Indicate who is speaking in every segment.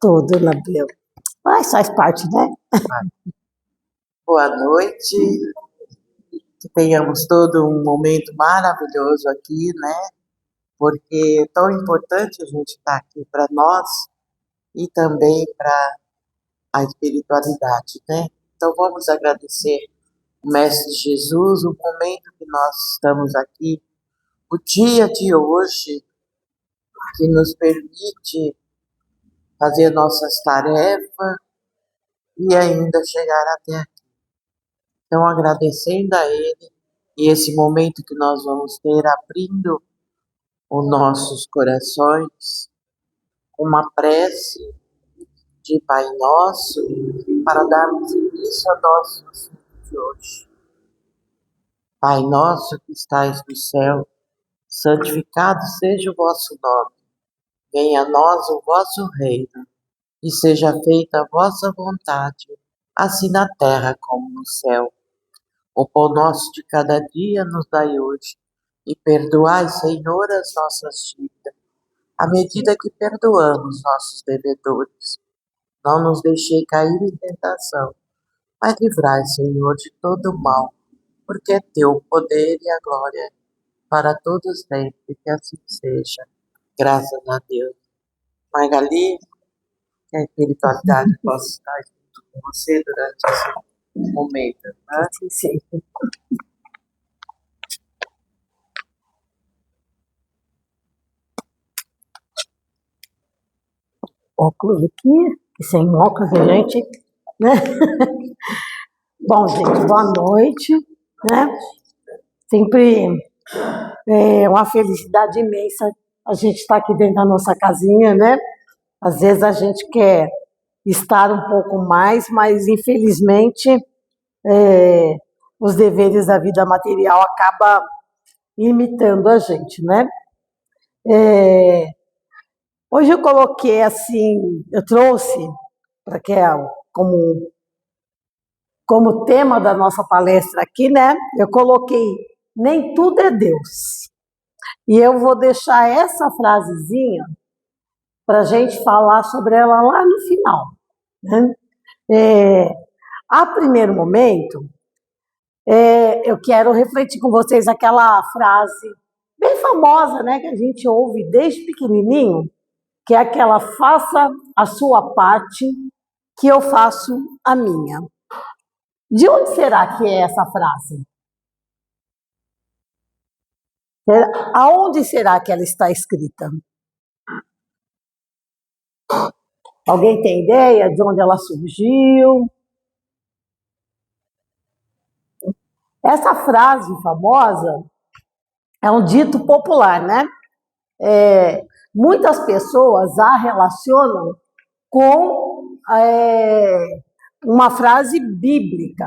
Speaker 1: Tudo, Label. Mas faz parte, né?
Speaker 2: Boa noite, que tenhamos todo um momento maravilhoso aqui, né? Porque é tão importante a gente estar aqui para nós e também para a espiritualidade, né? Então vamos agradecer o Mestre Jesus, o momento que nós estamos aqui, o dia de hoje, que nos permite fazer nossas tarefas e ainda chegar até aqui. Então, agradecendo a Ele e esse momento que nós vamos ter abrindo os nossos corações, uma prece de Pai Nosso, para darmos início ao nosso assunto de hoje. Pai nosso que estais no céu, santificado seja o vosso nome. Venha a nós o vosso reino, e seja feita a vossa vontade, assim na terra como no céu. O pão nosso de cada dia nos dai hoje, e perdoai, Senhor, as nossas dívidas, à medida que perdoamos nossos devedores. Não nos deixei cair em tentação, mas livrai, Senhor, de todo mal, porque é teu o poder e a glória para todos sempre, que assim seja. Graças a Deus. Magali, que a espiritualidade possa estar junto com você durante esse momento. Né?
Speaker 1: Sim. Óculos aqui, e sem óculos a gente, né? Bom, gente, boa noite, né? Sempre é uma felicidade imensa a gente estar aqui dentro da nossa casinha, né? Às vezes a gente quer estar um pouco mais, mas infelizmente os deveres da vida material acabam limitando a gente, né? Hoje eu coloquei assim, eu trouxe para que como tema da nossa palestra aqui, né? Eu coloquei nem tudo é Deus. E eu vou deixar essa frasezinha para a gente falar sobre ela lá no final, né? A primeiro momento, eu quero refletir com vocês aquela frase bem famosa, né? Que a gente ouve desde pequenininho, que é aquela: faça a sua parte, que eu faço a minha. De onde será que é essa frase? Aonde será que ela está escrita? Alguém tem ideia de onde ela surgiu? Essa frase famosa é um dito popular, né? Muitas pessoas a relacionam com uma frase bíblica,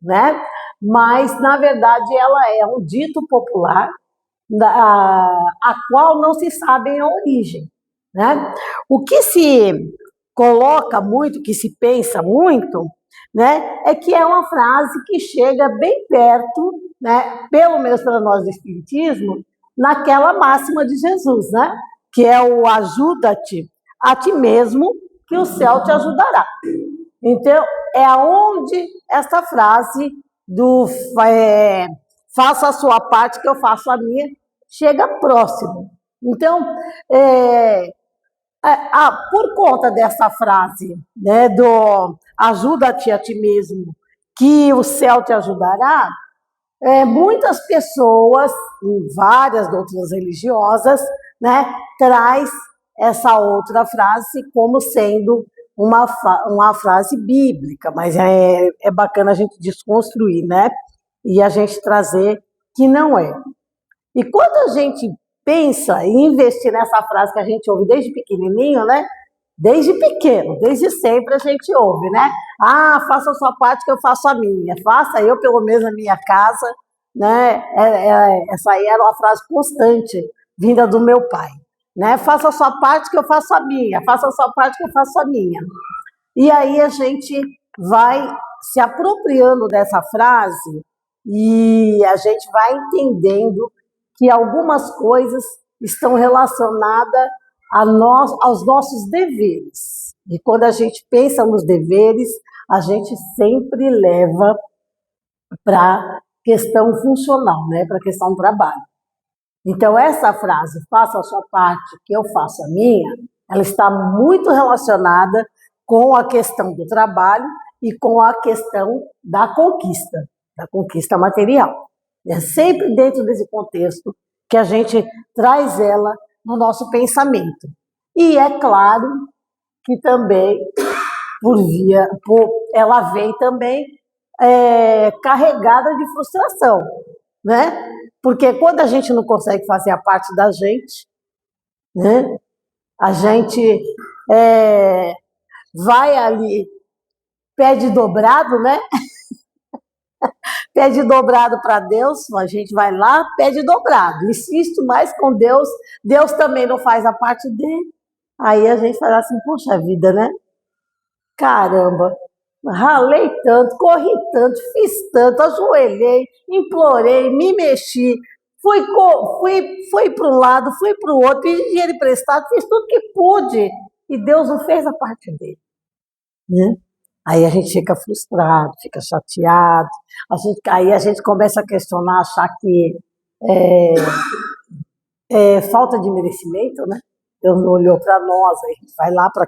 Speaker 1: né? Mas, na verdade, ela é um dito popular a qual não se sabe a origem, né? O que se coloca muito, que se pensa muito, né, é que é uma frase que chega bem perto, né, pelo menos para nós do Espiritismo, naquela máxima de Jesus, né, que é o ajuda-te a ti mesmo, que o céu te ajudará. Então, é aonde essa frase do faça a sua parte que eu faço a minha, chega próximo. Então, por conta dessa frase, né, do ajuda-te a ti mesmo, que o céu te ajudará, muitas pessoas, em várias outras religiosas, né, traz essa outra frase como sendo uma frase bíblica, mas é bacana a gente desconstruir, né? E a gente trazer que não é. E quando a gente pensa em investir nessa frase que a gente ouve desde pequenininho, né? Desde pequeno, desde sempre a gente ouve, né? Ah, faça a sua parte que eu faço a minha. Faça eu, pelo menos, a minha casa, né? Essa aí era uma frase constante, vinda do meu pai, né? Faça a sua parte que eu faço a minha. Faça a sua parte que eu faço a minha. E aí a gente vai se apropriando dessa frase e a gente vai entendendo que algumas coisas estão relacionadas aos nossos deveres, E quando a gente pensa nos deveres, a gente sempre leva para a questão funcional, né? Para a questão do trabalho. Então, essa frase, faça a sua parte, que eu faço a minha, ela está muito relacionada com a questão do trabalho e com a questão da conquista material. É sempre dentro desse contexto que a gente traz ela no nosso pensamento. E é claro que também, ela vem também carregada de frustração, né? Porque quando a gente não consegue fazer a parte da gente, né? A gente vai ali, pede dobrado, né? Pede dobrado para Deus, a gente vai lá, pede dobrado, insiste mais com Deus, Deus também não faz a parte dele. Aí a gente fala assim, poxa vida, né? Caramba, ralei tanto, corri tanto, fiz tanto, ajoelhei, implorei, me mexi, fui para um lado, fui para o outro, pedi dinheiro emprestado, fiz tudo que pude, e Deus não fez a parte dele, né? Aí a gente fica frustrado, fica chateado, aí a gente começa a questionar, achar que é falta de merecimento, né? Deus não olhou para nós, aí a gente vai lá para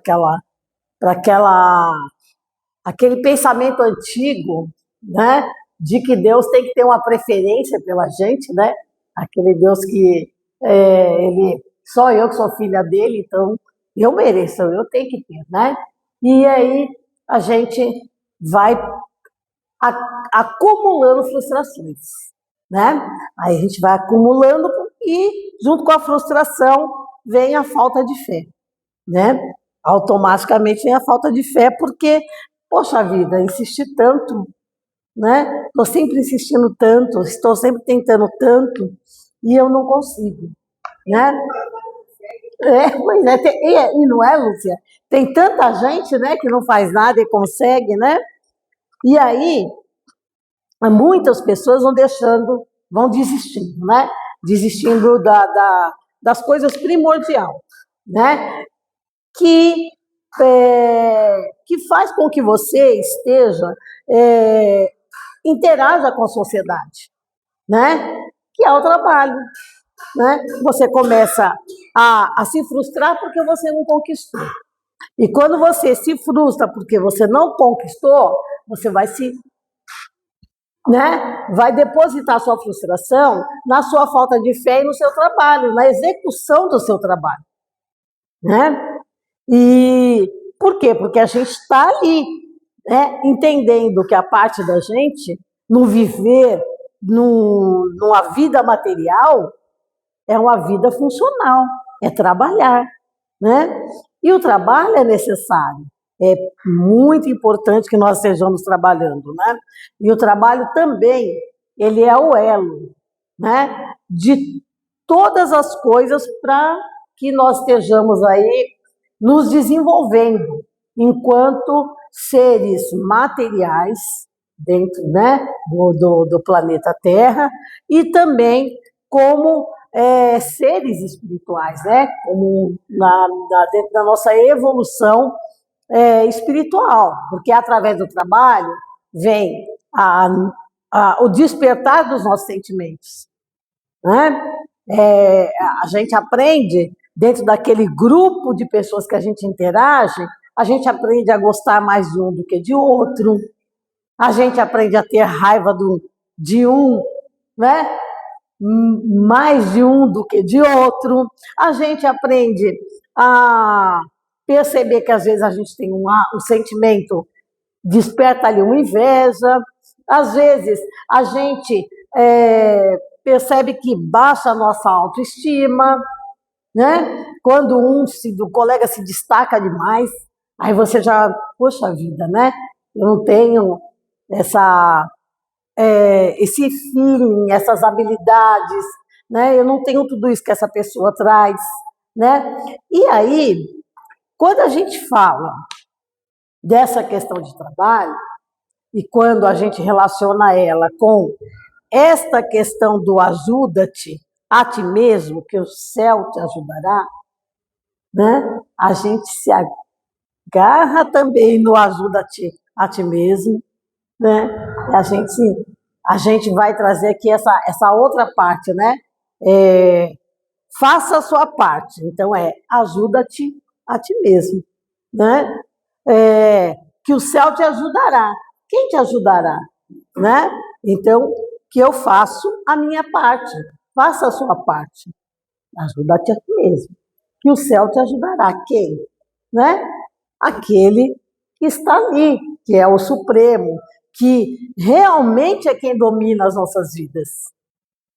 Speaker 1: aquele pensamento antigo, né? De que Deus tem que ter uma preferência pela gente, né? Aquele Deus que só eu que sou filha dele, então eu mereço, eu tenho que ter, né? E aí a gente vai acumulando frustrações, né? Aí a gente vai acumulando e junto com a frustração vem a falta de fé, né? Automaticamente vem a falta de fé porque, poxa vida, insisti tanto, né? Estou sempre insistindo tanto, estou sempre tentando tanto e eu não consigo, né? Pois é, e não é, Lúcia? Tem tanta gente, né, que não faz nada e consegue, né? E aí, muitas pessoas vão desistindo, né? Desistindo das coisas primordiais, né? Que faz com que você interaja com a sociedade, né? Que é o trabalho, né? Você começa a se frustrar porque você não conquistou. E quando você se frustra porque você não conquistou, você vai depositar sua frustração na sua falta de fé e no seu trabalho, na execução do seu trabalho, né? E por quê? Porque a gente está ali, né, entendendo que a parte da gente, no viver, numa vida material, é uma vida funcional, é trabalhar, né? E o trabalho é necessário, é muito importante que nós estejamos trabalhando, né? E o trabalho também, ele é o elo, né, de todas as coisas para que nós estejamos aí nos desenvolvendo enquanto seres materiais dentro, né, do planeta Terra e também como seres espirituais, né, como dentro da nossa evolução espiritual, porque através do trabalho vem o despertar dos nossos sentimentos, né? A gente aprende, dentro daquele grupo de pessoas que a gente interage, a gente aprende a gostar mais de um do que de outro, a gente aprende a ter raiva de um, né? Mais de um do que de outro, a gente aprende a perceber que às vezes a gente tem um sentimento, desperta ali uma inveja, às vezes a gente percebe que baixa a nossa autoestima, né? Quando do colega se destaca demais, aí você já, poxa vida, né? Eu não tenho esse feeling, essas habilidades, né? Eu não tenho tudo isso que essa pessoa traz, né? E aí, quando a gente fala dessa questão de trabalho, e quando a gente relaciona ela com esta questão do ajuda-te a ti mesmo, que o céu te ajudará, né? A gente garra também no ajuda-te a ti mesmo, né? A gente vai trazer aqui essa outra parte, né? Faça a sua parte. Então, ajuda-te a ti mesmo, né? Que o céu te ajudará. Quem te ajudará, né? Então, que eu faço a minha parte. Faça a sua parte. Ajuda-te a ti mesmo. Que o céu te ajudará. Quem? Né? Aquele que está ali, que é o Supremo, que realmente é quem domina as nossas vidas,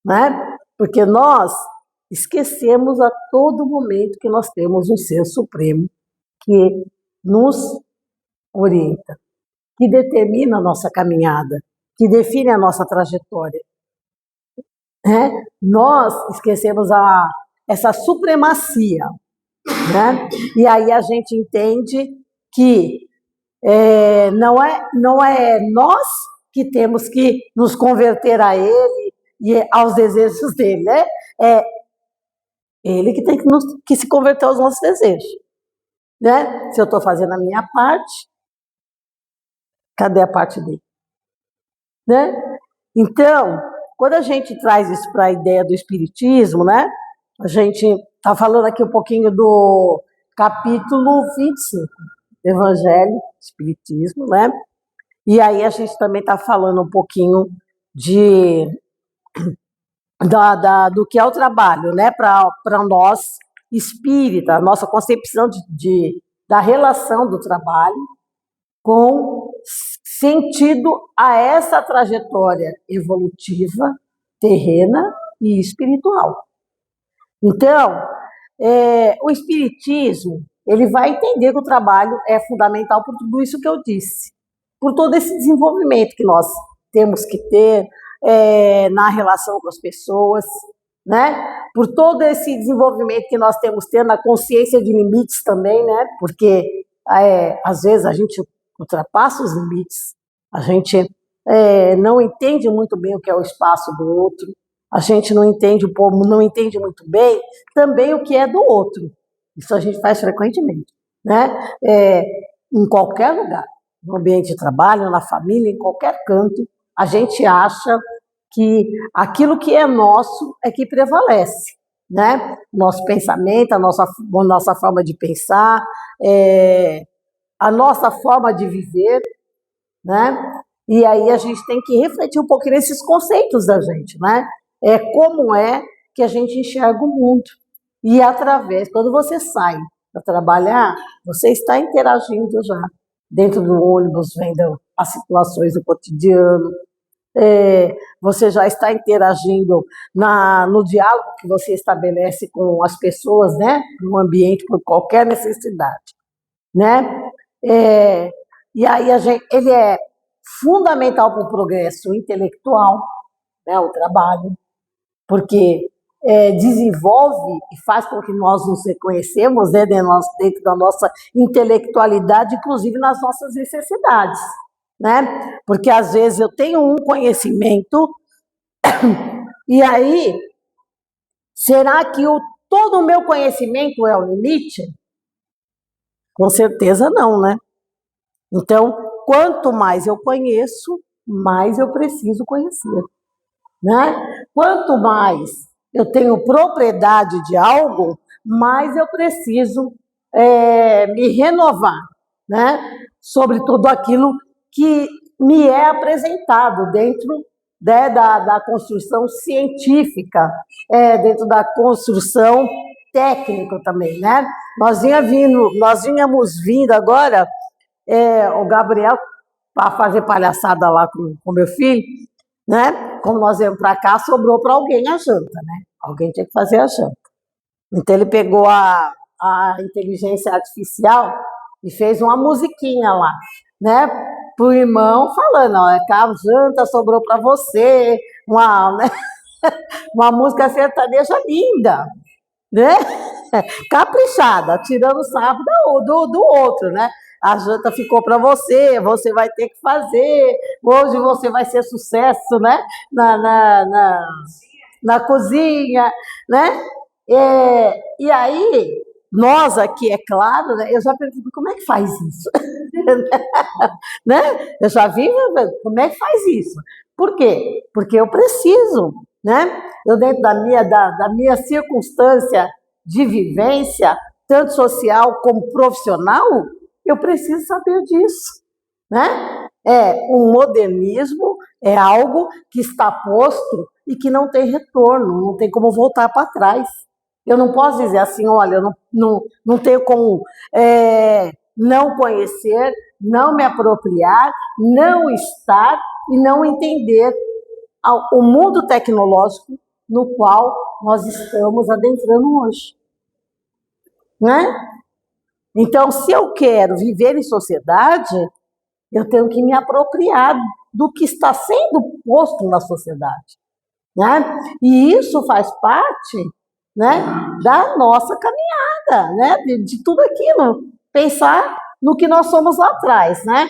Speaker 1: né? Porque nós esquecemos a todo momento que nós temos um ser supremo que nos orienta, que determina a nossa caminhada, que define a nossa trajetória. Nós esquecemos essa supremacia, né? E aí a gente entende que não é nós que temos que nos converter a Ele e aos desejos dele, né? É Ele que tem que se converter aos nossos desejos, né? Se eu estou fazendo a minha parte, cadê a parte dele, né? Então, quando a gente traz isso para a ideia do Espiritismo, né? A gente está falando aqui um pouquinho do capítulo 25, Evangelho, Espiritismo, né? E aí a gente também está falando um pouquinho do que é o trabalho, né? Para nós espírita, a nossa concepção da relação do trabalho com sentido a essa trajetória evolutiva, terrena e espiritual. Então, o Espiritismo, ele vai entender que o trabalho é fundamental por tudo isso que eu disse, por todo esse desenvolvimento que nós temos que ter na relação com as pessoas, né? Por todo esse desenvolvimento que nós temos que ter na consciência de limites também, né? Porque às vezes a gente ultrapassa os limites, a gente não entende muito bem o que é o espaço do outro, a gente não entende, o povo não entende muito bem também o que é do outro. Isso a gente faz frequentemente, né? Em qualquer lugar, no ambiente de trabalho, na família, em qualquer canto, a gente acha que aquilo que é nosso é que prevalece, né? Nosso pensamento, a nossa forma de pensar, a nossa forma de viver, né? E aí a gente tem que refletir um pouquinho nesses conceitos da gente, né? Como é que a gente enxerga o mundo. E quando você sai para trabalhar, você está interagindo já. Dentro do ônibus, vendo as situações do cotidiano, você já está interagindo no diálogo que você estabelece com as pessoas, né? No ambiente, por qualquer necessidade, né? E aí ele é fundamental para o progresso intelectual, né? O trabalho, porque desenvolve e faz com que nós nos reconhecemos, né, dentro da nossa intelectualidade, inclusive nas nossas necessidades, né? Porque às vezes eu tenho um conhecimento e aí será que todo o meu conhecimento é o limite? Com certeza não, né? Então, quanto mais eu conheço, mais eu preciso conhecer, né? Quanto mais eu tenho propriedade de algo, mais eu preciso me renovar, né? Sobre tudo aquilo que me é apresentado dentro da construção científica, dentro da construção técnica também, né? Nós vínhamos vindo agora, o Gabriel, para fazer palhaçada lá com meu filho, né? Como nós viemos para cá, sobrou para alguém a janta, né? Alguém tinha que fazer a janta. Então ele pegou a inteligência artificial e fez uma musiquinha lá, né? Para o irmão falando, ó, a janta sobrou para você, né? Uma música sertaneja linda, né? Caprichada, tirando o sarro do outro, né? A janta ficou para você vai ter que fazer, hoje você vai ser sucesso, né? Na cozinha, né? E aí, Nós aqui, é claro, né, eu já pergunto, como é que faz isso? Né? Eu já vi, como é que faz isso? Por quê? Porque eu preciso, né? Eu dentro da minha circunstância de vivência, tanto social como profissional, eu preciso saber disso, né? O modernismo é algo que está posto e que não tem retorno, não tem como voltar para trás. Eu não posso dizer assim, olha, eu não tenho como não conhecer, não me apropriar, não estar e não entender o mundo tecnológico no qual nós estamos adentrando hoje, né? Então, se eu quero viver em sociedade, eu tenho que me apropriar do que está sendo posto na sociedade, né? E isso faz parte, né, da nossa caminhada, né? De tudo aquilo. Pensar no que nós somos lá atrás, né?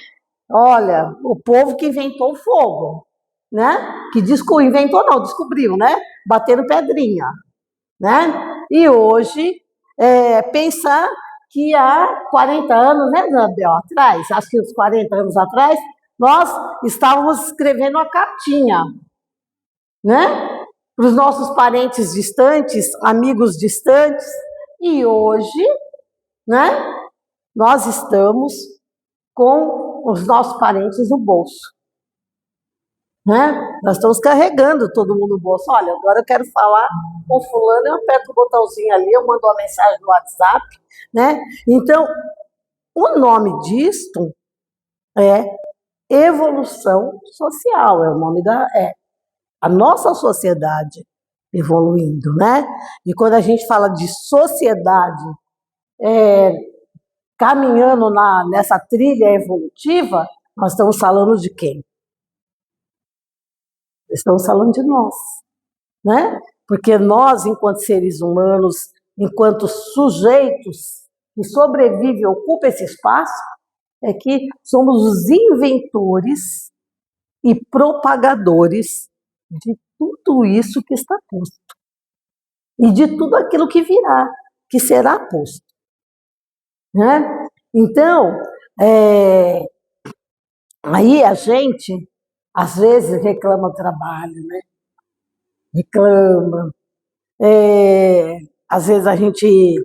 Speaker 1: Olha, o povo que inventou o fogo, né? Que inventou não, descobriu, né? Batendo pedrinha, né? E hoje, pensar que há 40 anos, né, Isabel, atrás, acho que uns 40 anos atrás, nós estávamos escrevendo uma cartinha, né? Para os nossos parentes distantes, amigos distantes, e hoje, né, nós estamos com os nossos parentes no bolso, né? Nós estamos carregando todo mundo no bolso. Olha, agora eu quero falar com fulano, eu aperto o botãozinho ali, eu mando uma mensagem no WhatsApp, né? Então, o nome disto é evolução social, é o nome a nossa sociedade evoluindo, né? E quando a gente fala de sociedade caminhando nessa trilha evolutiva, nós estamos falando de quem? Estamos falando de nós, né? Porque nós, enquanto seres humanos, enquanto sujeitos que sobrevivem e ocupam esse espaço, é que somos os inventores e propagadores de tudo isso que está posto e de tudo aquilo que virá, que será posto, né? Então, aí a gente às vezes reclama do trabalho, né? Reclama. Às vezes a gente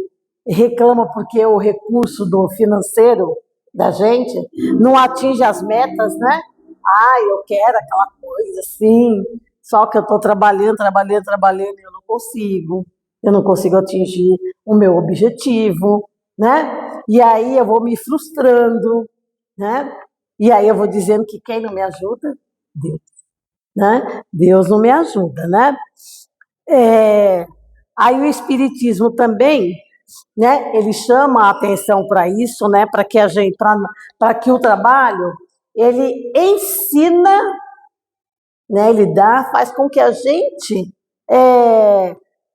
Speaker 1: reclama porque o recurso do financeiro da gente não atinge as metas, né? Ah, eu quero aquela coisa assim, só que eu estou trabalhando e eu não consigo atingir o meu objetivo, né? E aí eu vou me frustrando, né? E aí eu vou dizendo que quem não me ajuda? Deus, né? Deus não me ajuda, né? Aí o espiritismo também, né? Ele chama a atenção para isso, né? Para que a gente, para que o trabalho ele ensina, né? Ele faz com que a gente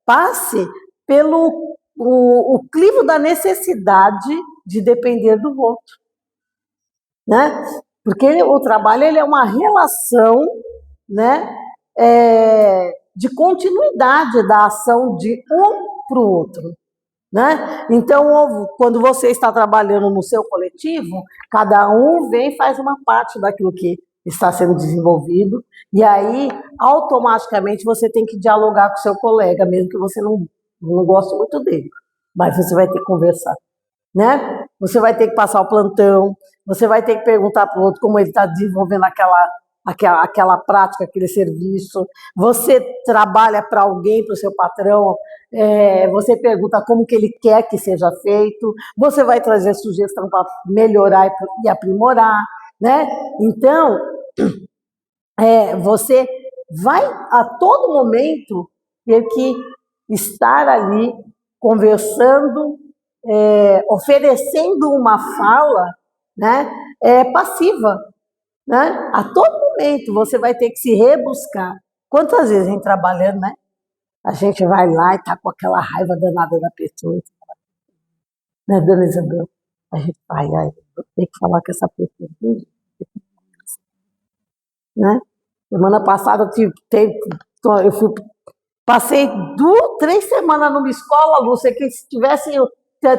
Speaker 1: passe pelo o clivo da necessidade de depender do outro, né? Porque o trabalho ele é uma relação, né? De continuidade da ação de um para o outro, né? Então, quando você está trabalhando no seu coletivo, cada um vem e faz uma parte daquilo que está sendo desenvolvido, e aí, automaticamente, você tem que dialogar com o seu colega, mesmo que você não goste muito dele, mas você vai ter que conversar, né? Você vai ter que passar o plantão, você vai ter que perguntar para o outro como ele está desenvolvendo aquela prática, aquele serviço. Você trabalha para alguém, para o seu patrão, você pergunta como que ele quer que seja feito, você vai trazer sugestão para melhorar e aprimorar, né? Então, você vai a todo momento ter que estar ali conversando, oferecendo uma fala, né, passiva, né? A todo momento você vai ter que se rebuscar. Quantas vezes a gente trabalhando, né? A gente vai lá e tá com aquela raiva danada da pessoa, né, dona Isabel? A gente vai, ai, vou ter que falar com essa pessoa, né? Semana passada passei 3 semanas numa escola, Lúcia, que se tivesse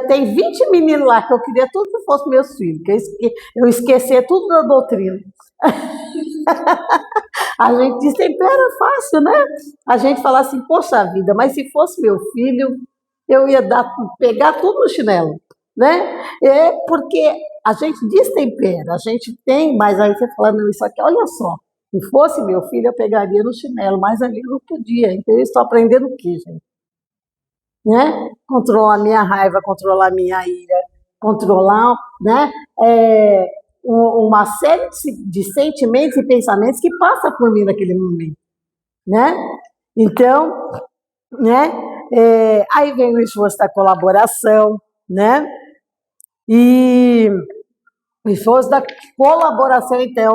Speaker 1: Tem 20 meninos lá que eu queria tudo que fosse meus filhos, que eu esquecer tudo da doutrina. A gente destempera fácil, né? A gente fala assim, poxa vida, mas se fosse meu filho, eu ia pegar tudo no chinelo, né? É porque a gente destempera, a gente tem, mas aí você fala, não, isso aqui, olha só, se fosse meu filho, eu pegaria no chinelo, mas ali eu não podia, então eu estou aprendendo o quê, gente? Né? Controlar a minha raiva, controlar a minha ira, controlar, né? É, uma série de sentimentos e pensamentos que passa por mim naquele momento, né? Então, né? Aí vem o esforço da colaboração, né? E o esforço da colaboração, então,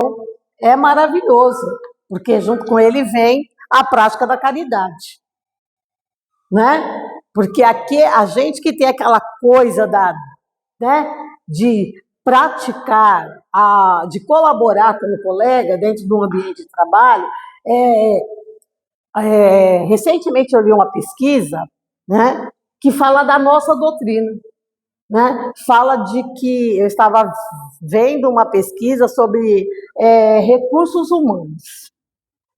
Speaker 1: é maravilhoso, porque junto com ele vem a prática da caridade, né? Porque aqui a gente que tem aquela coisa né, de praticar, de colaborar com o colega dentro do ambiente de trabalho, recentemente eu li uma pesquisa, né, que fala da nossa doutrina, né? Fala de que eu estava vendo uma pesquisa sobre recursos humanos.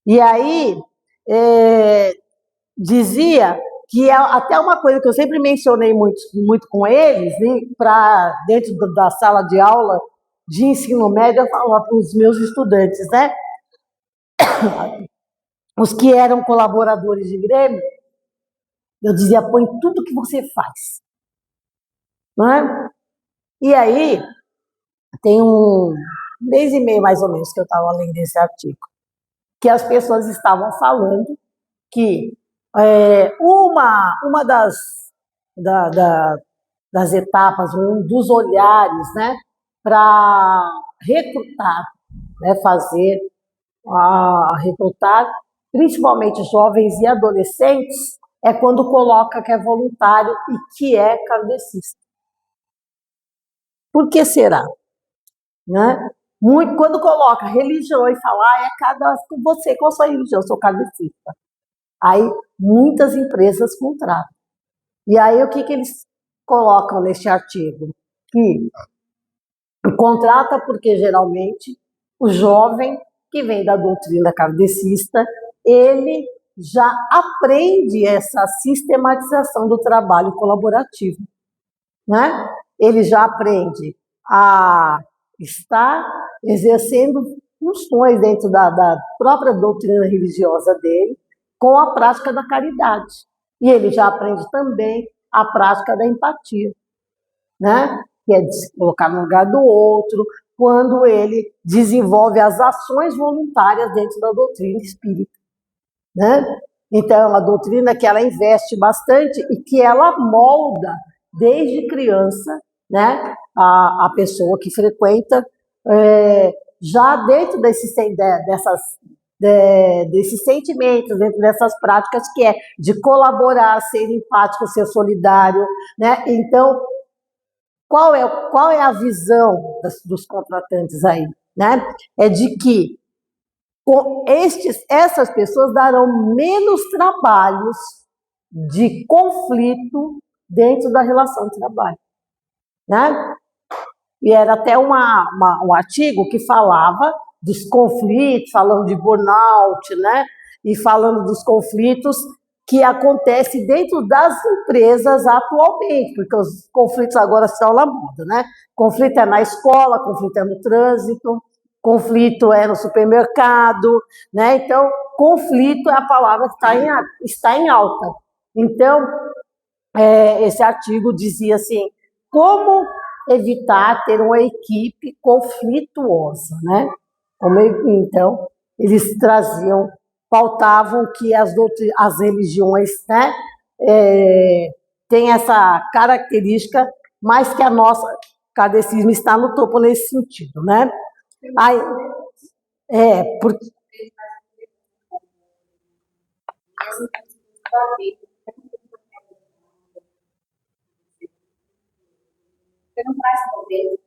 Speaker 1: E aí dizia que é até uma coisa que eu sempre mencionei muito, muito com eles, né, para dentro da sala de aula de ensino médio, eu falava para os meus estudantes, né? Os que eram colaboradores de Grêmio, eu dizia, põe tudo que você faz. Não é? E aí, tem um mês e meio mais ou menos que eu estava lendo esse artigo, que as pessoas estavam falando que uma das etapas, um dos olhares, né, para recrutar, né, recrutar, principalmente jovens e adolescentes, é quando coloca que é voluntário e que é kardecista. Por que será? Né? Muito, quando coloca religião e fala, é cada você, qual a sua religião? Eu sou kardecista. Aí muitas empresas contratam. E aí o que eles colocam neste artigo? Que contrata porque geralmente o jovem que vem da doutrina kardecista, ele já aprende essa sistematização do trabalho colaborativo, né? Ele já aprende a estar exercendo funções dentro da própria doutrina religiosa dele, com a prática da caridade. E ele já aprende também a prática da empatia, né? Que é de se colocar no lugar do outro, quando ele desenvolve as ações voluntárias dentro da doutrina espírita, né? Então, é uma doutrina que ela investe bastante e que ela molda desde criança, né? A pessoa que frequenta, já dentro desses sentimentos, dentro dessas práticas que é de colaborar, ser empático, ser solidário, né? Então, qual é a visão dos contratantes aí, né? É de que essas pessoas darão menos trabalhos de conflito dentro da relação de trabalho, né? E era até um artigo que falava dos conflitos, falando de burnout, né? E falando dos conflitos que acontecem dentro das empresas atualmente, porque os conflitos agora estão na moda, né? Conflito é na escola, conflito é no trânsito, conflito é no supermercado, né? Então, conflito é a palavra que está em alta. Então, esse artigo dizia assim, como evitar ter uma equipe conflituosa, né? Então, eles pautavam que as religiões, né, têm essa característica, mas que a nossa catecismo está no topo nesse sentido, né? Aí, porque
Speaker 3: Você não traz poder.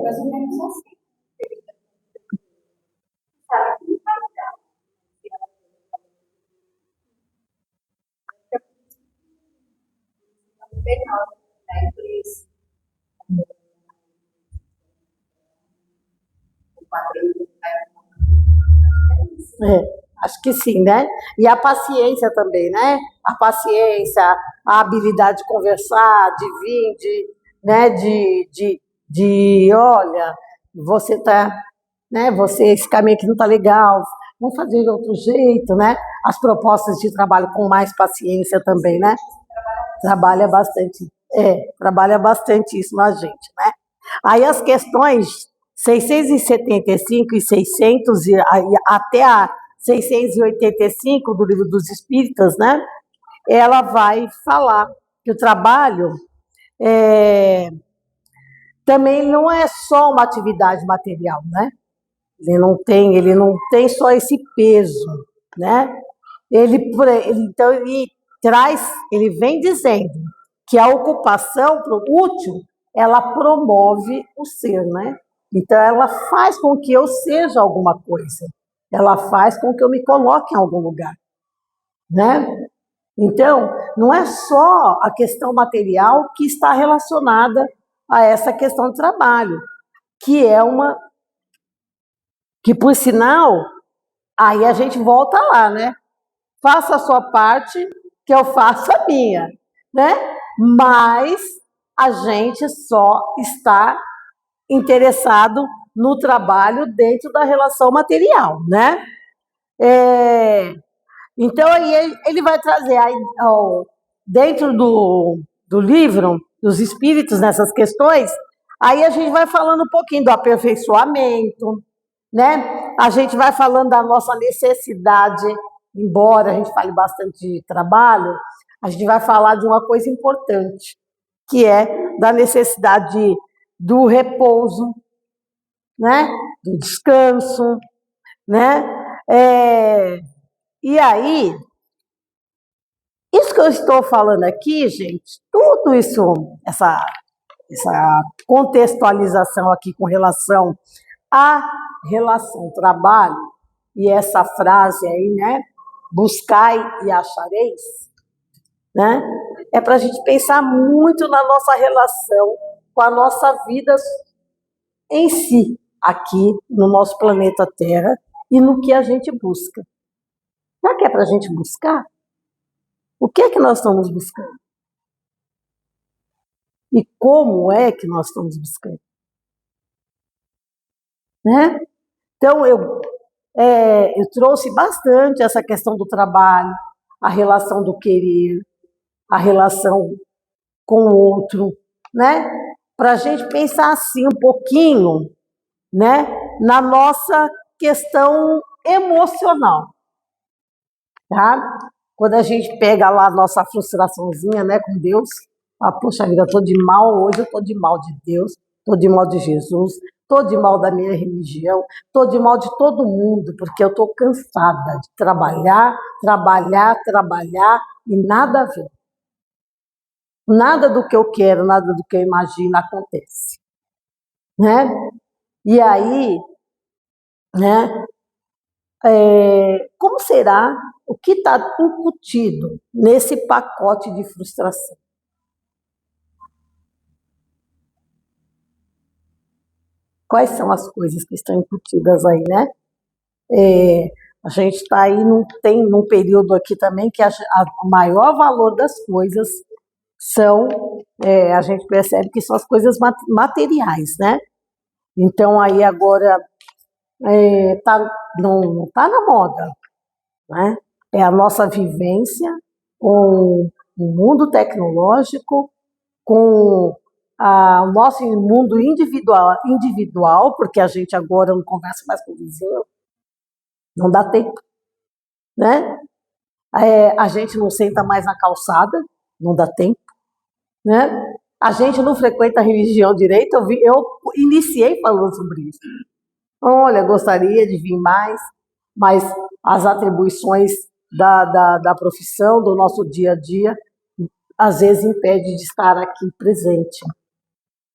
Speaker 1: mais ou menos assim.
Speaker 3: penal, né? Por isso, o padrão
Speaker 1: Acho que sim, né? E a paciência também, né? A paciência, a habilidade de conversar, de vir, né? Olha, você tá, né? Esse caminho aqui não tá legal, vamos fazer de outro jeito, né? As propostas de trabalho com mais paciência também, né? Trabalha bastante isso na gente, né? Aí as questões 675 e 600 até a 685 do Livro dos Espíritas, né? Ela vai falar que o trabalho também não é só uma atividade material, né? Ele não tem só esse peso, né? Então ele vem dizendo que a ocupação útil, ela promove o ser, né? Então ela faz com que eu seja alguma coisa, ela faz com que eu me coloque em algum lugar, né? Então, não é só a questão material que está relacionada a essa questão do trabalho, que é que por sinal, aí a gente volta lá, né? Faça a sua parte, que eu faço a minha, né? Mas a gente só está interessado no trabalho dentro da relação material, né? Então, aí ele vai trazer aí, dentro do livro, dos espíritos, nessas questões, aí a gente vai falando um pouquinho do aperfeiçoamento, né? A gente vai falando da nossa necessidade, embora a gente fale bastante de trabalho, a gente vai falar de uma coisa importante, que é da necessidade do repouso, né? Do descanso, né? E aí, isso que eu estou falando aqui, gente, tudo isso, essa contextualização aqui com relação à relação trabalho, e essa frase aí, né? Buscai e achareis, né? É para a gente pensar muito na nossa relação com a nossa vida em si, aqui no nosso planeta Terra, e no que a gente busca. Será que é para a gente buscar? O que é que nós estamos buscando? E como é que nós estamos buscando? Né? Então, eu trouxe bastante essa questão do trabalho, a relação do querer, a relação com o outro, né? Para a gente pensar assim um pouquinho, né? Na nossa questão emocional, tá? Quando a gente pega lá a nossa frustraçãozinha, né, com Deus, poxa vida, eu estou de mal hoje, eu estou de mal de Deus, estou de mal de Jesus, estou de mal da minha religião, estou de mal de todo mundo, porque eu estou cansada de trabalhar, trabalhar, trabalhar e nada a ver. Nada do que eu quero, nada do que eu imagino acontece, né? E aí, né? Como será o que está incutido nesse pacote de frustração? Quais são as coisas que estão incutidas aí, né? A gente está aí num período aqui também que o maior valor das coisas são, a gente percebe que são as coisas materiais, né? Então aí agora não está na moda, né? É a nossa vivência com o mundo tecnológico, com o nosso mundo individual, porque a gente agora não conversa mais com o vizinho, não dá tempo, né? A gente não senta mais na calçada, não dá tempo, né? A gente não frequenta a religião direito, eu iniciei falando sobre isso. Olha, gostaria de vir mais, mas as atribuições da profissão, do nosso dia a dia, às vezes impede de estar aqui presente,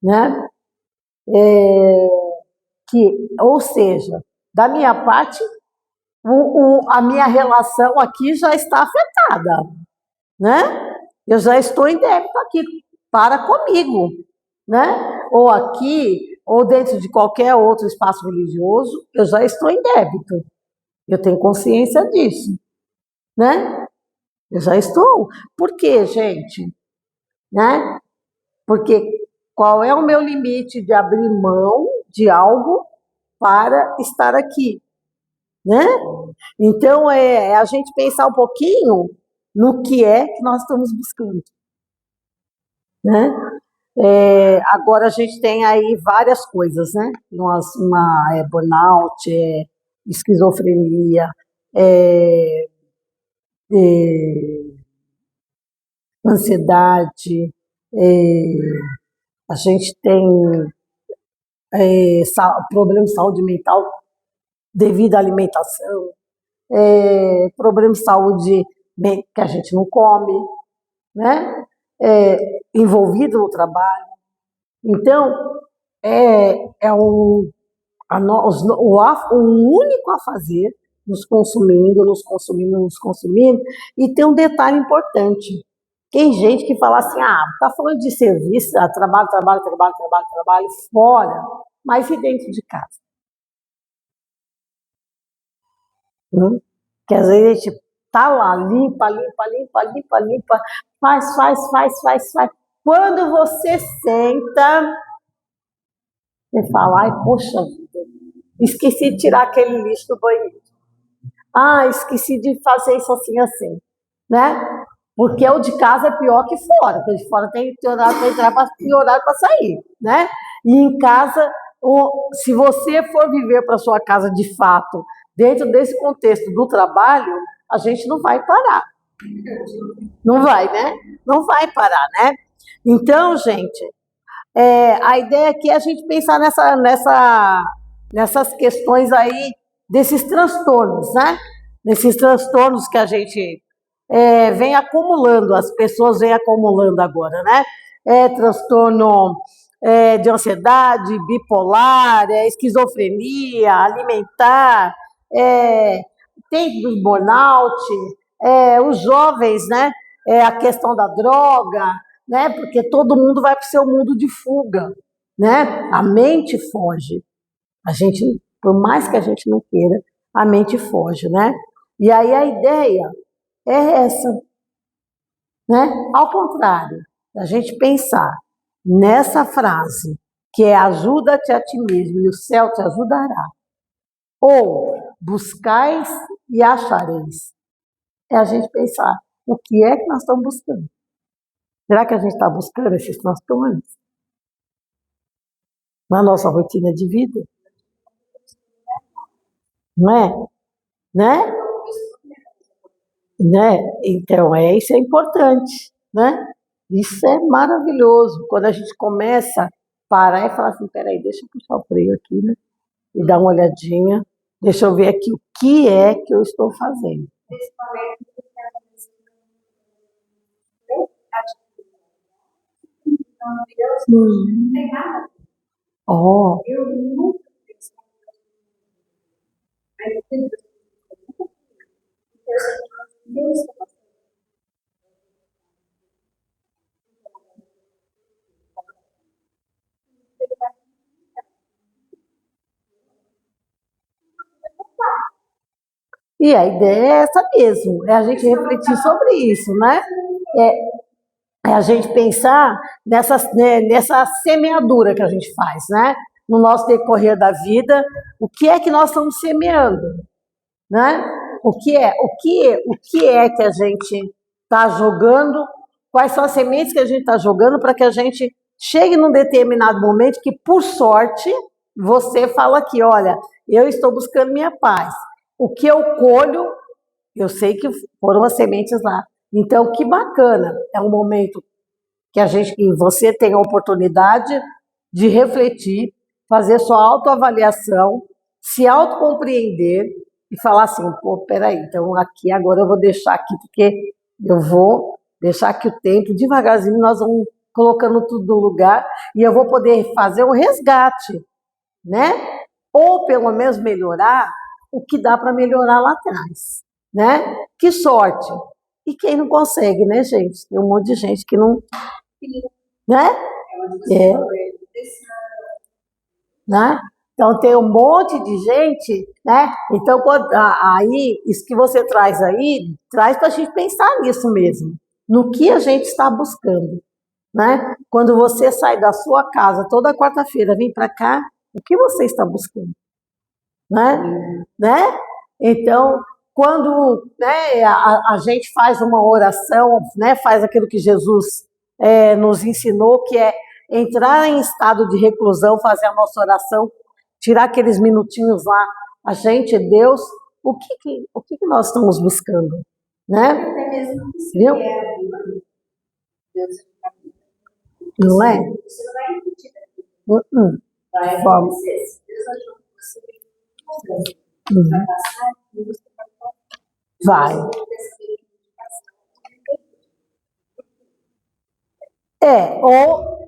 Speaker 1: né? Ou seja, da minha parte, a minha relação aqui já está afetada, né? eu já estou em débito aqui para comigo, né? Ou aqui, ou dentro de qualquer outro espaço religioso, eu já estou em débito. Eu tenho consciência disso, né? Eu já estou. Por quê, gente? Né? Porque qual é o meu limite de abrir mão de algo para estar aqui, né? Então, é a gente pensar um pouquinho no que é que nós estamos buscando, né? Agora a gente tem aí várias coisas, né? Burnout, esquizofrenia, é, é, ansiedade, é, a gente tem problema de saúde mental devido à alimentação, problema de saúde que a gente não come, né? Envolvido no trabalho. Então, é o único a fazer, nos consumindo, nos consumindo, nos consumindo. E tem um detalhe importante. Tem gente que fala assim, tá falando de serviço, trabalho, trabalho, trabalho, trabalho, trabalho, fora, mas e dentro de casa? Que às vezes a gente tá lá, limpa, limpa, limpa, limpa, limpa, faz, faz, faz, faz, faz. Quando você senta, você fala, ai, poxa vida, esqueci de tirar aquele lixo do banheiro. Esqueci de fazer isso assim, assim, né? Porque o de casa é pior que fora, porque de fora tem horário para entrar e horário para sair, né? E em casa, se você for viver para sua casa de fato, dentro desse contexto do trabalho, a gente não vai parar. Não vai, né? Não vai parar, né? Então, gente, a ideia aqui é a gente pensar nessas questões aí, desses transtornos, né? Nesses transtornos que a gente vem acumulando, as pessoas vêm acumulando agora, né? Transtorno de ansiedade, bipolar, esquizofrenia, alimentar, tem do burnout, os jovens, né? A questão da droga, né? Porque todo mundo vai para o seu mundo de fuga, né? A mente foge. A gente, por mais que a gente não queira, a mente foge, né? E aí a ideia é essa, né? Ao contrário, a gente pensar nessa frase, que é ajuda-te a ti mesmo e o céu te ajudará, ou buscais e achareis, é a gente pensar o que é que nós estamos buscando. Será que a gente está buscando esses transtornos na nossa rotina de vida? Não é? Né? Né? Então, isso é importante, né? Isso é maravilhoso. Quando a gente começa a parar e falar assim, peraí, deixa eu puxar o freio aqui, né? E dar uma olhadinha, deixa eu ver aqui o que é que eu estou fazendo.
Speaker 3: Principalmente então, Deus não tem nada.
Speaker 1: Oh,
Speaker 3: Eu nunca pensei em Deus está fazendo.
Speaker 1: e a ideia é essa mesmo, é a gente refletir sobre isso, né? É a gente pensar nessa semeadura que a gente faz, né? No nosso decorrer da vida, o que é que nós estamos semeando, né? O que é que a gente está jogando? Quais são as sementes que a gente está jogando para que a gente chegue num determinado momento que, por sorte, você fala aqui, olha, eu estou buscando minha paz. O que eu colho, eu sei que foram as sementes lá. Então, que bacana, é um momento que você tem a oportunidade de refletir, fazer sua autoavaliação, se autocompreender e falar assim, pô, peraí, então aqui agora eu vou deixar aqui, porque eu vou deixar aqui o tempo, devagarzinho nós vamos colocando tudo no lugar e eu vou poder fazer um resgate, né? Ou pelo menos melhorar o que dá para melhorar lá atrás, né? Que sorte! e quem não consegue, né, gente? Tem um monte de gente que não, né? É, né? Então tem um monte de gente, né? Então aí isso que você traz aí traz para a gente pensar nisso mesmo, no que a gente está buscando, né? Quando você sai da sua casa toda quarta-feira, vem para cá, o que você está buscando, né? Então, quando, né, a gente faz uma oração, né, faz aquilo que Jesus nos ensinou, que é entrar em estado de reclusão, fazer a nossa oração, tirar aqueles minutinhos lá, a gente, Deus, o que nós estamos buscando, né?
Speaker 3: Até mesmo se
Speaker 1: Viu?
Speaker 3: Deus
Speaker 1: Não é?
Speaker 3: você não vai repetir daqui.
Speaker 1: Vai
Speaker 3: Forma. Se Deus achou que você vai passar, você
Speaker 1: Vai.
Speaker 3: vai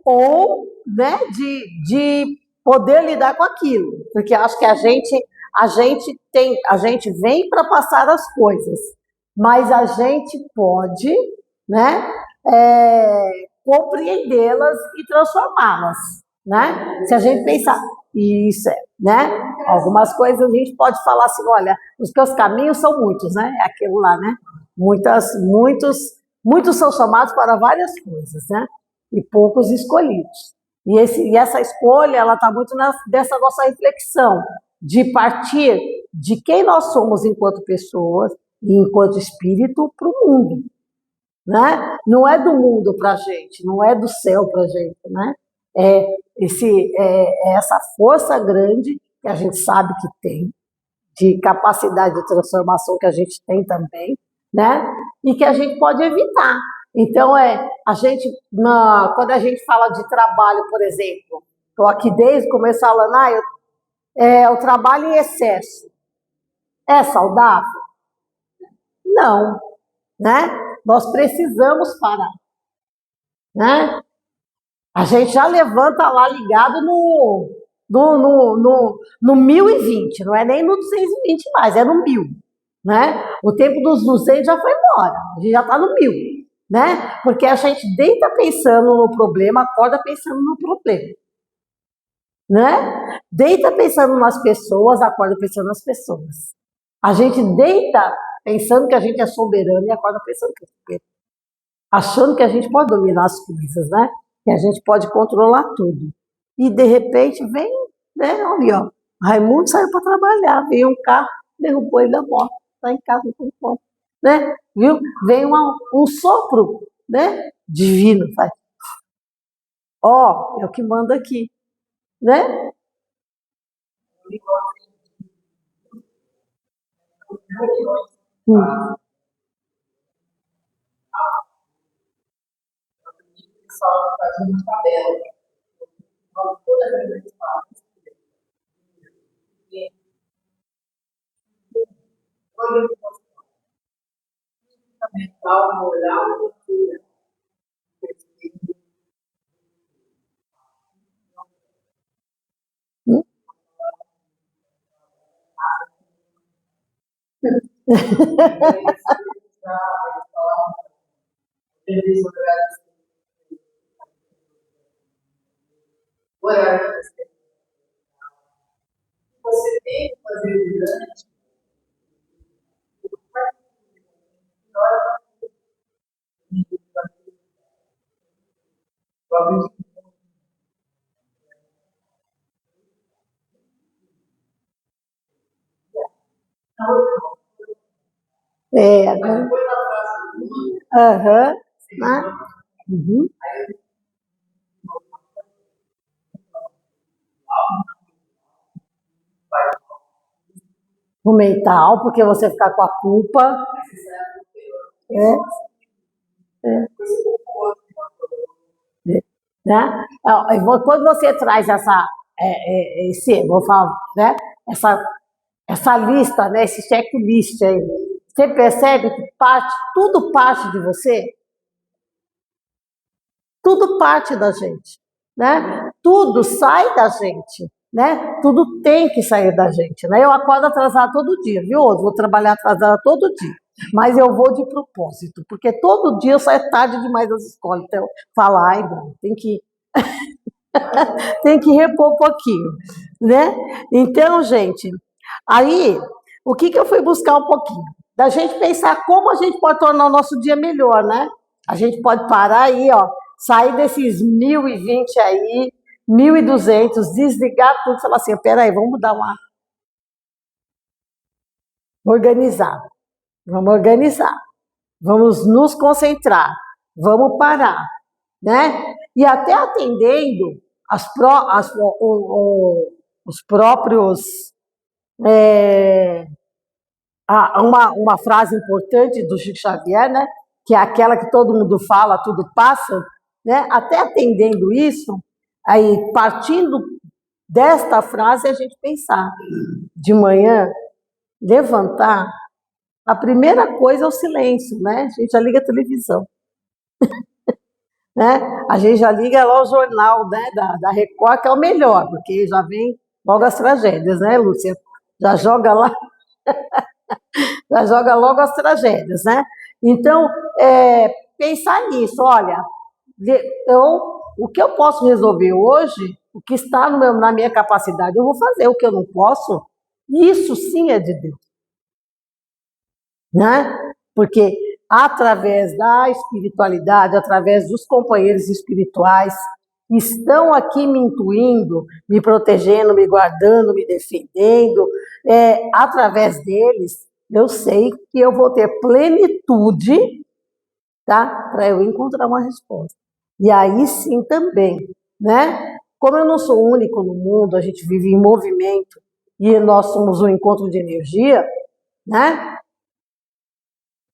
Speaker 1: Ou né, de poder lidar com aquilo, porque acho que a gente vem para passar as coisas, mas a gente pode, né, compreendê-las e transformá-las, né? Se a gente pensar, isso né? Algumas coisas a gente pode falar assim, olha, os teus caminhos são muitos, né? É aquilo lá, né? Muitos são chamados para várias coisas, né? E poucos escolhidos. E essa escolha, ela está muito dessa nossa reflexão, de partir de quem nós somos enquanto pessoas e enquanto espírito para o mundo, né? Não é do mundo para a gente, não é do céu para a gente, né? É essa força grande que a gente sabe que tem, de capacidade de transformação que a gente tem também, né? E que a gente pode evitar. Então, quando a gente fala de trabalho, por exemplo, estou aqui desde o começo falando, o trabalho em excesso é saudável? Não, né? Nós precisamos parar, né? A gente já levanta lá ligado no 1020, não é nem no 220 mais, é no 1000, né? O tempo dos 200 já foi embora, a gente já está no 1000, né? Porque a gente deita pensando no problema, acorda pensando no problema, né? Deita pensando nas pessoas, acorda pensando nas pessoas. A gente deita pensando que a gente é soberano e acorda pensando que é soberano, achando que a gente pode dominar as coisas, né? Que a gente pode controlar tudo. E de repente vem, né? Olha, ó, Raimundo saiu para trabalhar, veio um carro, derrubou ele da moto, está em casa com fome, né? Viu? Vem um sopro, né? Divino, faz. Ó, é o que manda aqui, né?
Speaker 2: Só fazendo uma tabela. Toda a vida que fala. Fundamental, moral, cultura. Você tem que fazer durante
Speaker 1: Agora. Aham. Né? Uhum. O mental, porque você ficar com a culpa. Né? Quando você traz vou falar, né? Essa lista, né? Esse checklist aí, você percebe que tudo parte de você? Tudo parte da gente, né? Tudo sai da gente, né? Tudo tem que sair da gente, né? Eu acordo atrasada todo dia, viu? Vou trabalhar atrasada todo dia. Mas eu vou de propósito, porque todo dia eu saio tarde demais das escolas. Então, falar, ai, não, tem que repor um pouquinho, né? Então, gente, aí, o que eu fui buscar um pouquinho? Da gente pensar como a gente pode tornar o nosso dia melhor, né? A gente pode parar aí, ó, sair desses 1020 aí, 1200, desligar tudo e falar assim, peraí, vamos dar uma organizada. Vamos organizar. Vamos nos concentrar. Vamos parar, né? E até atendendo os próprios... uma frase importante do Chico Xavier, né? Que é aquela que todo mundo fala, tudo passa, né? Até atendendo isso, aí partindo desta frase, a gente pensar de manhã, levantar, a primeira coisa é o silêncio, né? A gente já liga a televisão, né? A gente já liga lá o jornal, né? Da Record, que é o melhor, porque já vem logo as tragédias, né, Lúcia? Já joga lá, já joga logo as tragédias, né? Então, pensar nisso, olha, o que eu posso resolver hoje, o que está na minha capacidade, eu vou fazer. O que eu não posso, isso sim é de Deus, né? Porque através da espiritualidade, através dos companheiros espirituais, que estão aqui me intuindo, me protegendo, me guardando, me defendendo, através deles, eu sei que eu vou ter plenitude, tá? Para eu encontrar uma resposta. E aí sim também, né? Como eu não sou único no mundo, a gente vive em movimento e nós somos um encontro de energia, né?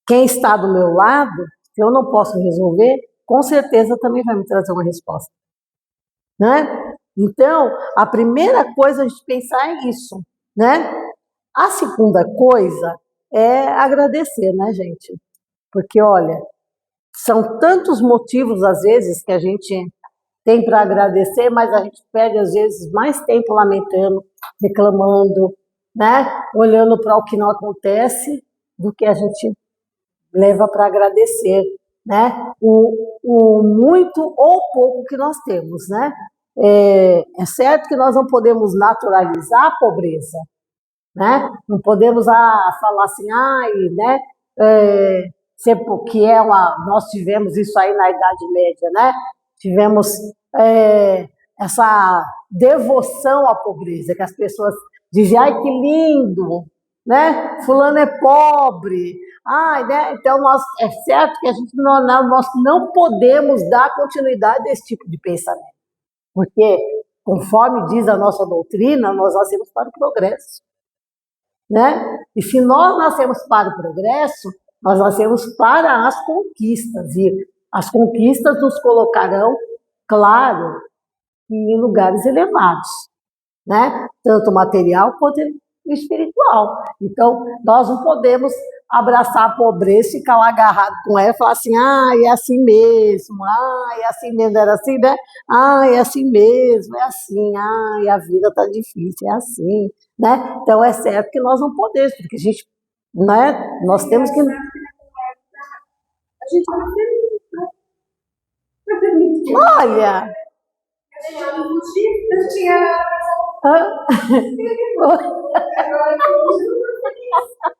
Speaker 1: Quem está do meu lado, se eu não posso resolver, com certeza também vai me trazer uma resposta, né? Então, a primeira coisa a gente pensar é isso, né? A segunda coisa é agradecer, né, gente? Porque, olha, são tantos motivos, às vezes, que a gente tem para agradecer, mas a gente perde, às vezes, mais tempo lamentando, reclamando, né? Olhando para o que não acontece, do que a gente leva para agradecer, né? O muito ou pouco que nós temos, né? É certo que nós não podemos naturalizar a pobreza, né? Não podemos falar assim, ai, né? Que nós tivemos isso aí na Idade Média, né? Tivemos essa devoção à pobreza, que as pessoas dizem, ai, que lindo, né? Fulano é pobre, ai, né? Então, é certo que nós não podemos dar continuidade a esse tipo de pensamento, porque, conforme diz a nossa doutrina, nós nascemos para o progresso, né? E se nós nascemos para o progresso, nós nascemos para as conquistas, e as conquistas nos colocarão, claro, em lugares elevados, né? Tanto material quanto espiritual. Então, nós não podemos abraçar a pobreza, ficar lá agarrado com ela e falar assim, é assim mesmo, é assim mesmo, era assim, né? É assim mesmo, é assim, a vida está difícil, é assim, né? Então, é certo que nós não podemos, porque a gente, né? Nós temos que...
Speaker 3: A gente não permite.
Speaker 1: Olha...
Speaker 3: A gente não tinha...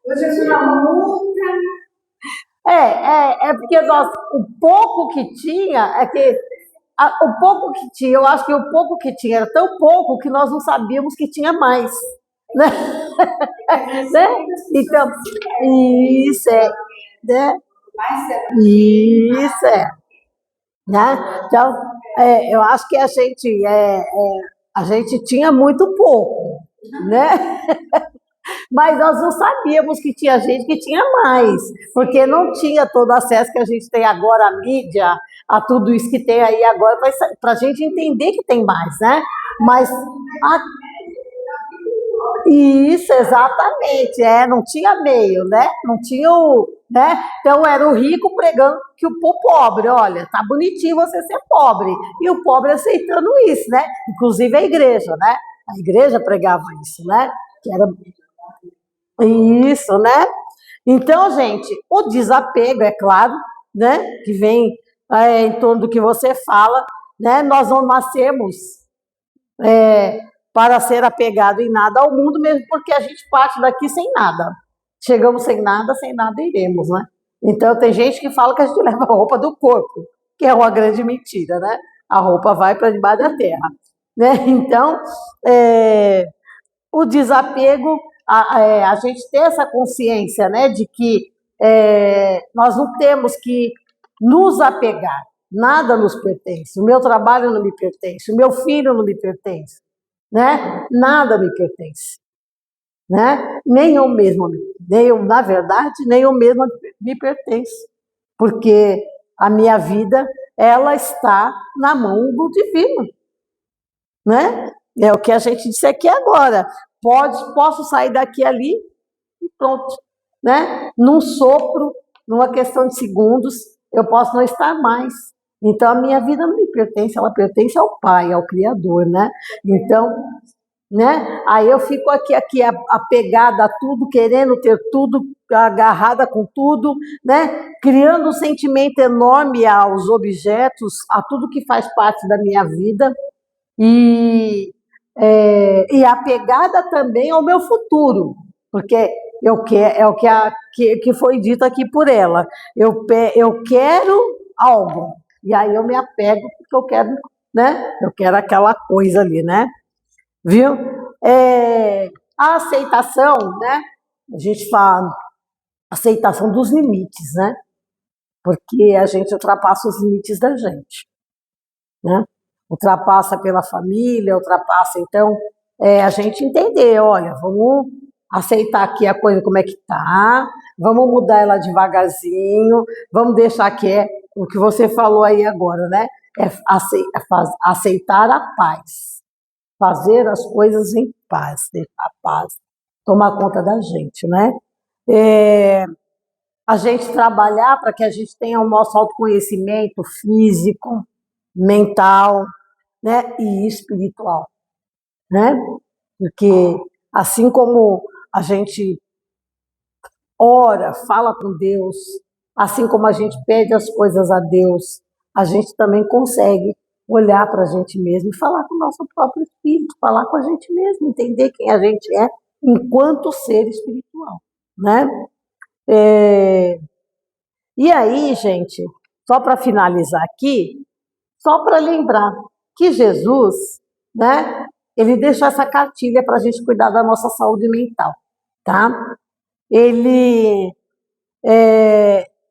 Speaker 3: Hoje eu sou uma multa.
Speaker 1: Porque o pouco que tinha, o pouco que tinha, eu acho que o pouco que tinha era tão pouco que nós não sabíamos que tinha mais, né? Né? Então, isso né? Isso né? Então, eu acho que a gente tinha muito pouco, né? Mas nós não sabíamos que tinha gente que tinha mais, porque não tinha todo o acesso que a gente tem agora à mídia, a tudo isso que tem aí agora, para a gente entender que tem mais, né? Mas isso, exatamente, não tinha meio, né? Não tinha né? Então era o rico pregando que o pobre, olha, tá bonitinho você ser pobre, e o pobre aceitando isso, né? Inclusive a igreja, né? A igreja pregava isso, né? Que era isso, né? Então, gente, o desapego, é claro, né, que vem em torno do que você fala, né, nós não nascemos para ser apegado em nada ao mundo, mesmo porque a gente parte daqui sem nada. Chegamos sem nada iremos, né? Então, tem gente que fala que a gente leva a roupa do corpo, que é uma grande mentira, né? A roupa vai para debaixo da terra, né? Então, o desapego, a gente ter essa consciência, né, de que nós não temos que nos apegar, nada nos pertence, o meu trabalho não me pertence, o meu filho não me pertence, né? Nada me pertence, né? Nem eu mesmo, na verdade, nem eu mesmo me pertence, porque a minha vida, ela está na mão do divino, né? É o que a gente disse aqui agora. Posso sair daqui ali e pronto, né? Num sopro, numa questão de segundos, eu posso não estar mais. Então, a minha vida não me pertence, ela pertence ao Pai, ao Criador, né? Então, né? Aí eu fico aqui apegada a tudo, querendo ter tudo, agarrada com tudo, né? Criando um sentimento enorme aos objetos, a tudo que faz parte da minha vida e apegada também ao meu futuro, porque é o que foi dito aqui por ela. Eu quero algo, e aí eu me apego porque eu quero, né? Eu quero aquela coisa ali, né? Viu? A aceitação, né? A gente fala aceitação dos limites, né? Porque a gente ultrapassa os limites da gente, né? Ultrapassa pela família, ultrapassa, então, a gente entender, olha, vamos aceitar aqui a coisa como é que tá, vamos mudar ela devagarzinho, vamos deixar que o que você falou aí agora, né? Aceitar a paz, fazer as coisas em paz, deixar a paz tomar conta da gente, né? A gente trabalhar para que a gente tenha o nosso autoconhecimento físico, mental, né, e espiritual, né? Porque assim como a gente ora, fala com Deus, assim como a gente pede as coisas a Deus, a gente também consegue olhar para a gente mesmo e falar com o nosso próprio espírito, falar com a gente mesmo, entender quem a gente é enquanto ser espiritual, né? E aí, gente, só para finalizar aqui, só para lembrar que Jesus, né, ele deixou essa cartilha para a gente cuidar da nossa saúde mental, tá? Ele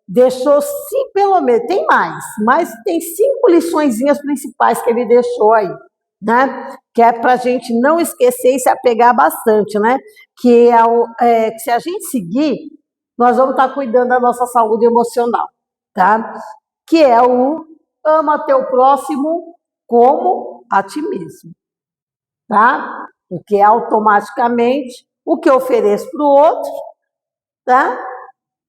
Speaker 1: deixou, sim, pelo menos, tem mais, mas tem 5 liçõezinhas principais que ele deixou aí, né? Que é para a gente não esquecer e se apegar bastante, né? Que que se a gente seguir, nós vamos estar cuidando da nossa saúde emocional, tá? Que é o ama teu próximo como a ti mesmo, tá? Porque automaticamente o que eu ofereço para o outro, tá?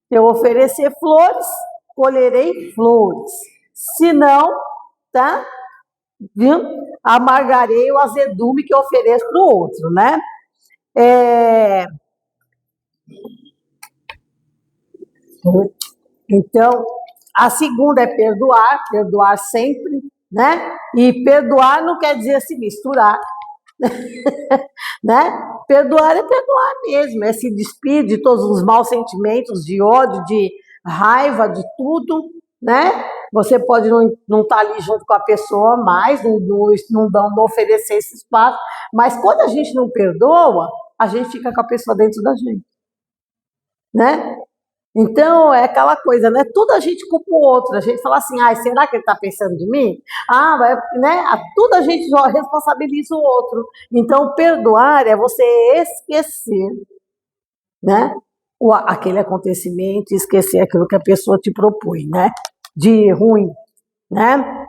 Speaker 1: Se eu oferecer flores, colherei flores. Se não, tá? Viu? Amargarei o azedume que eu ofereço para o outro, né? Então, a segunda é perdoar sempre, né? E perdoar não quer dizer se misturar, né? Perdoar é perdoar mesmo, é se despir de todos os maus sentimentos, de ódio, de raiva, de tudo, né? Você pode não estar ali junto com a pessoa mais, não oferecer esse espaço, mas quando a gente não perdoa, a gente fica com a pessoa dentro da gente, né? Então, é aquela coisa, né? Tudo a gente culpa o outro. A gente fala assim, será que ele está pensando de mim? Né? Tudo a gente responsabiliza o outro. Então, perdoar é você esquecer, né? Aquele acontecimento, esquecer aquilo que a pessoa te propõe, né? De ruim, né?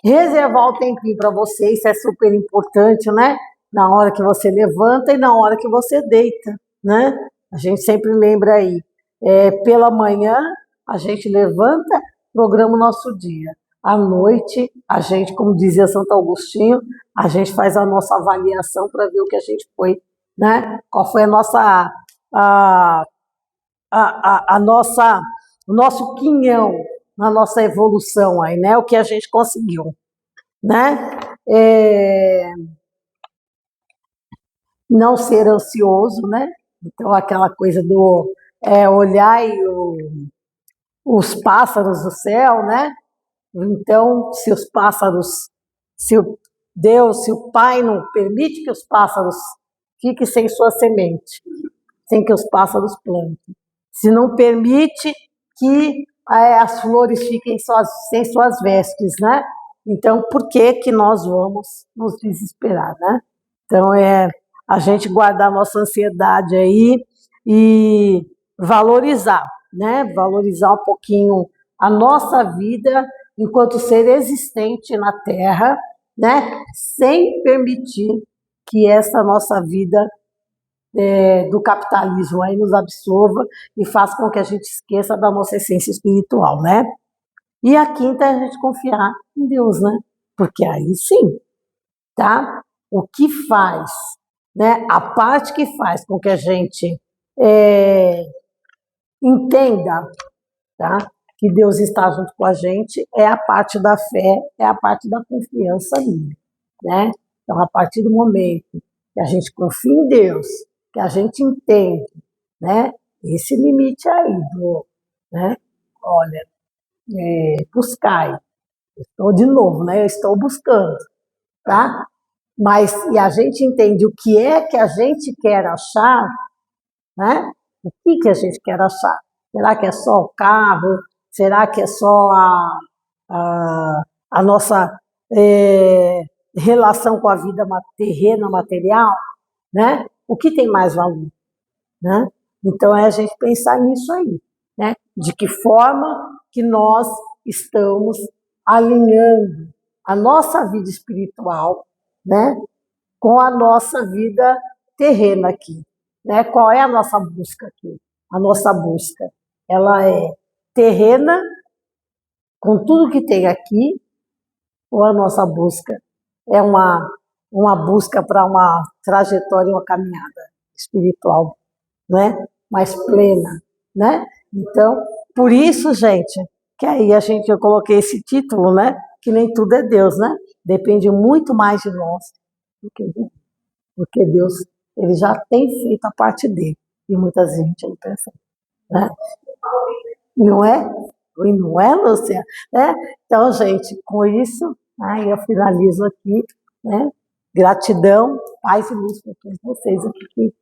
Speaker 1: Reservar o tempinho para você, isso é super importante, né? Na hora que você levanta e na hora que você deita, né? A gente sempre lembra aí. Pela manhã, a gente levanta, programa o nosso dia. À noite, a gente, como dizia Santo Agostinho, a gente faz a nossa avaliação para ver o que a gente foi, né? Qual foi a nossa o nosso quinhão na nossa evolução aí, né? O que a gente conseguiu, né? Não ser ansioso, né? Então, aquela coisa do olhar os pássaros do céu, né? Então, se os pássaros, se o Deus, se o Pai não permite que os pássaros fiquem sem sua semente, sem que os pássaros plantem, se não permite que as flores fiquem sem suas vestes, né? Então, por que que nós vamos nos desesperar, né? Então, a gente guardar nossa ansiedade aí e valorizar, né? Valorizar um pouquinho a nossa vida enquanto ser existente na Terra, né? Sem permitir que essa nossa vida do capitalismo aí nos absorva e faça com que a gente esqueça da nossa essência espiritual, né? E a quinta é a gente confiar em Deus, né? Porque aí sim, tá? O que faz, né? A parte que faz com que a gente entenda, tá? Que Deus está junto com a gente é a parte da fé, é a parte da confiança nele, né? Então, a partir do momento que a gente confia em Deus, que a gente entende, né? Esse limite aí né? Olha, buscai. Estou de novo, né? Eu estou buscando, tá? Mas e a gente entende o que é que a gente quer achar, né? O que que a gente quer achar? Será que é só o carro? Será que é só a nossa relação com a vida terrena, material? Né? O que tem mais valor? Né? Então, é a gente pensar nisso aí, né? De que forma que nós estamos alinhando a nossa vida espiritual, né? Com a nossa vida terrena aqui, né? Qual é a nossa busca aqui? A nossa busca, ela é terrena, com tudo que tem aqui, ou a nossa busca é uma busca para uma trajetória, uma caminhada espiritual, né? Mais plena, né? Então, por isso, gente, que aí eu coloquei esse título, né? Que nem tudo é Deus, né? Depende muito mais de nós do que de Deus, porque Deus, ele já tem feito a parte dele e muitas vezes a gente não percebe, né? Não é? E não é, Lúcia? Né? Então, gente, com isso, eu finalizo aqui, né? Gratidão, paz e luz para todos vocês aqui que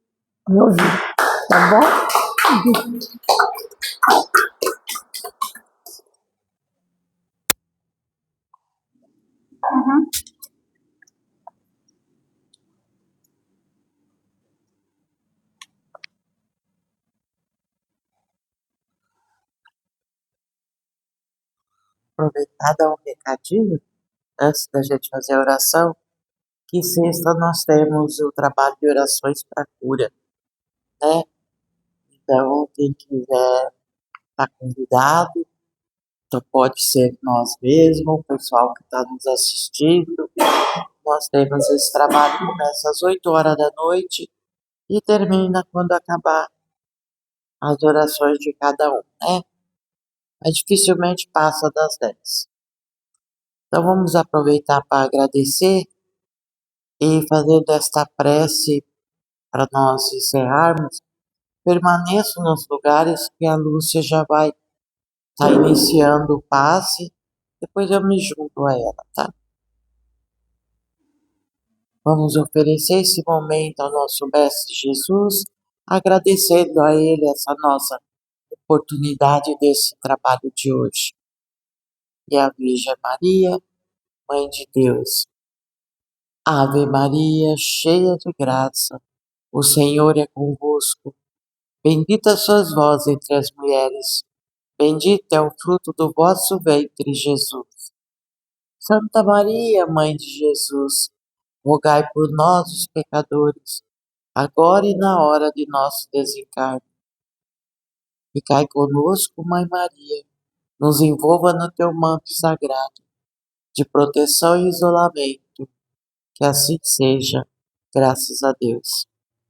Speaker 1: me ouviram, tá bom?
Speaker 2: Aproveitar e dar um recadinho antes da gente fazer a oração, que sexta nós temos o trabalho de orações para cura, né? Então, quem quiser estar convidado, então pode ser nós mesmos, o pessoal que está nos assistindo. Nós temos esse trabalho, começa às 8 horas da noite e termina quando acabar as orações de cada um, né? Mas dificilmente passa das 10. Então vamos aproveitar para agradecer e fazer desta prece para nós encerrarmos. Permaneçam nos lugares que a Lúcia já vai estar iniciando o passe, depois eu me junto a ela, tá? Vamos oferecer esse momento ao nosso Mestre Jesus, agradecendo a Ele essa nossa oportunidade desse trabalho de hoje. E a Virgem Maria, Mãe de Deus, Ave Maria, cheia de graça, o Senhor é convosco. Bendita sois vós entre as mulheres, bendito é o fruto do vosso ventre, Jesus. Santa Maria, Mãe de Jesus, rogai por nós, os pecadores, agora e na hora de nosso desencarne. Ficai conosco, Mãe Maria, nos envolva no teu manto sagrado, de proteção e isolamento, que assim seja, graças a Deus.